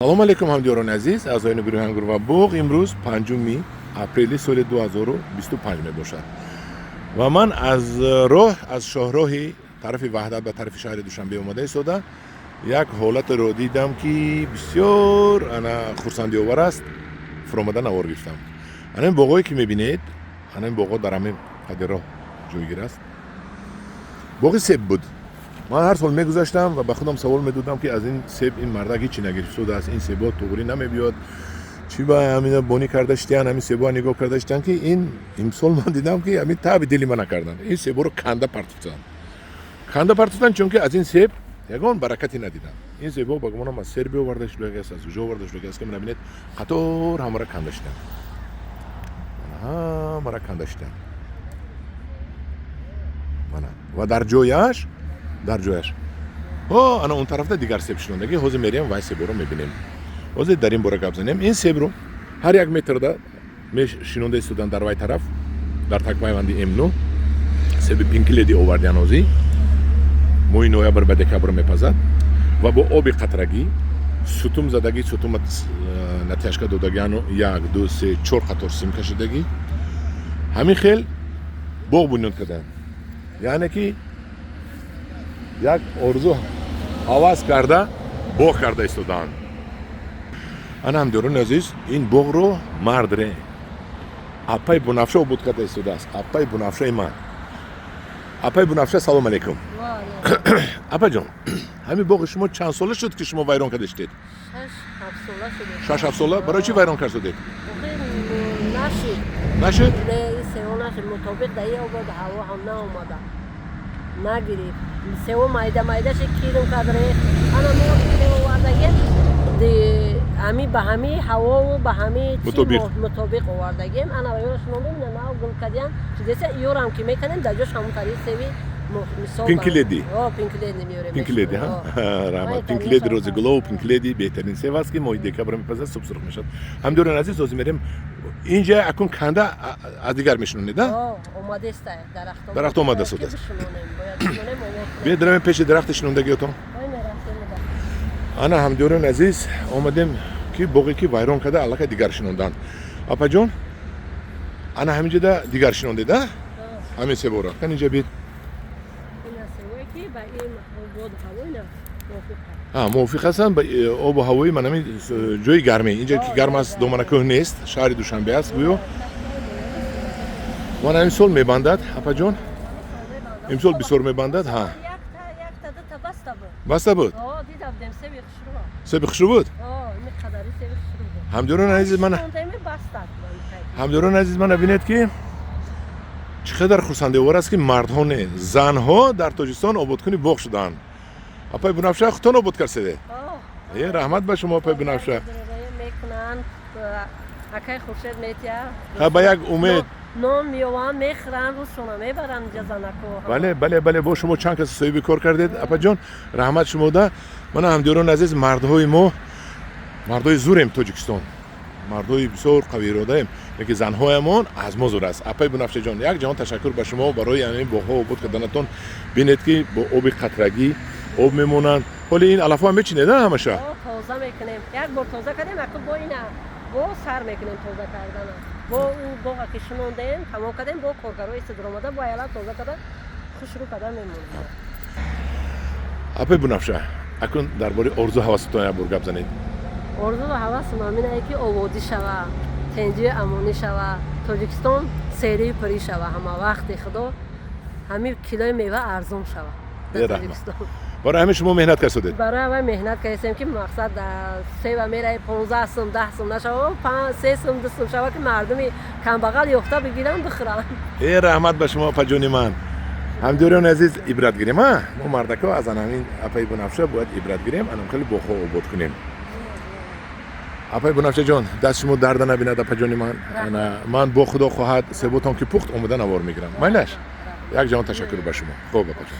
салом алейкум ҳамдиёрони азиз, аъзоёни гурӯҳи ангур ва буғ. Имрӯз 5 апрели соли 2025 мебошад ва ман аз шоҳроҳи тарафи ваҳдат ба тарафи шаҳри Душанбе омада истода як ҳолатеро дидам, ки бисёр хурсандиовар аст. фуромада навор гирифтам. Ин боғое ки мебинед, ин боғо дар ҳамин қадироҳ ҷойгир аст. боғи себ буд. Ман ҳар сол мегузаштам ва ба худам савол медодам, ки аз ин себ ин мардак ҳечи нагирифтааст. Ин себо туғрӣ намебиёд, чи ба ҳамина бонӣ карда шитиян, ҳамин себоа нигоҳ карда шитиян, ки ин имсол ман дидам, ки ҳамин таъби дили мана кардан. Ин себоро канда партофтанд. Канда партофтанд, чунки аз ин себ ягон баракате надидам. Ин себо ба гумонам аз Сербия оварда шудааст, аз куҷо оварда шудааст, ки мебинед қатор ҳамаро канда шитанд. Ҳамаро канда шитанд. Мана ва дар ҷояш ана он тарафда дигар себ шинондаги. ҳозир мерием вай себоро мебинем. ҳозир дар ин бора гап занем. ин себро ҳар як метрда шинонда истодан дар вай тараф, дар такпайванди М9 себи пинкледи овардиан. ҳозир моҳи ноябр ба декабр мепазад ва бо оби қатрагӣ сутум задагӣ, сутумат натяжка додагиану 1 2 3 4 қатор сим кашидагӣ ҳамин хел боғ бунёд кардан. яъне ки як орзу ҳавас карда боғ карда истодаанд. ана ҳамдиёрони азиз, ин боғро мардре Апай Бунафша обуд карда истодааст. Апай Бунафшаи ман. Апай Бунафша, салом алейкум. Апаҷон, ҳамин боғи шумо чанд сола шуд, ки шумо вайрон карда шудед? 6-7 сола. Барои чӣ вайрон кардед? Нашуд? мутобиқ дар ин обод ҳаво ҳам наомада. Нагирифт. Сево майда-майдаши кирим кад рехт. Ана мо овардагем ҳами ба ҳами ҳавову ба ҳами мутобиқ овардагем. Ана ёрашон бибинем ав гул кадиям. Чидеса ёрам ки мекардем дар ҷош ҳамун тариқ севи мисол Пинкледи. Пинкледи меёрем. Пинкледи, ҳа? Раҳмат. Пинкледи рози гулову пинкледи беҳтарин сев аст, ки моҳи декабр мепазад, суб сурх мешавад. Ҳамдиёрони азиз, ҳозир мерем инҷа акун канда аз дигар мешунонед, а? Омадест дарахт омада шудааст. Бедраме пеши дарахти шинондагиотон. ана ҳамдиёрони азиз, омадем ки боғе ки вайрон карда аллакай дигар шинонданд. Апаҷон, ана ҳаминҷода дигар шинондед, а? ҳамин себора. Кан инҷа бед. мувофиқ ҳастанд ба обу ҳавои ман ҳамин ҷои гарме. инҷа ки гарм аст, доманакӯҳ нест, шаҳри Душанбе аст гӯё. ман имсол мебандад, апаҷон. имсол бисёр мебандад, ҳа. баста буд? себи хушрӯ буд? ҳамдиёрони азиз, мана бинед, ки чӣ қадар хурсандиовар аст, ки мардҳо не, занҳо дар Тоҷикистон ободкуни боғ шудаанд. Апай Бунафша худтон обод кардед? раҳмат ба шумо, Апай Бунафша. ба як умед нон меёванд, мехӯранд, рӯзшона мебаранд инҷа занакҳо. бале, бо шумо чанд кас соҳиби кор кардед, апаҷон. раҳмат шумода. мана ҳамдиёрони азиз, мардҳои мо мардҳои зурем Тоҷикистон. мардҳои бисёр қавииродаем, лекин занҳоямон аз мо зур аст. Апай Бунафшаҷон, як ҷаҳон ташаккур ба шумо барои ҳамин боғҳо обод карданатон. бинед, ки бо оби қатрагӣ об мемонанд. ҳоли ин алафҳоам мечинед, ҳамаша? тоза мекунем. як бор тоза кардем, акӯ бо ина бо сар мекунем тоза кардана. бо боға ки шинондем, тамом кардем, бо коргарои истодор омада бо аялат тоза карда хушрӯ карда мемонем. Апай Бунафша, акун дар бораи орзу ҳавасатон як бор гап занед. орзу ва ҳавасам ҳаминае, ки оводӣ шава, тинҷии амонӣ шава, Тоҷикистон серии пурӣ шава, ҳама вақти худо ҳамин килои мева арзон шава. барои ҳамин шумо меҳнат кардед? барои ҳамин меҳнат кардем, ки мақсад сева мераи 15 сум 10 сум нашава, 3 сум 2 сум шава, ки мардуми камбағал ёфта бигиранд бихӯранд. раҳмат ба шумо, апаҷони ман. ҳамдиёрони азиз, ибрат гирем, мо мардако аз ҳамин Апай Бунафша бояд ибрат гирем, анам хеле боғҳо обод кунем. Апай Бунафшаҷон, даст шумо дарда набинад, апаҷони ман. ман бо худо хоҳад себотон ки пухт омада навор мегирам. майлаш? як ҷаҳон ташаккур ба шумо. хуб апаҷон.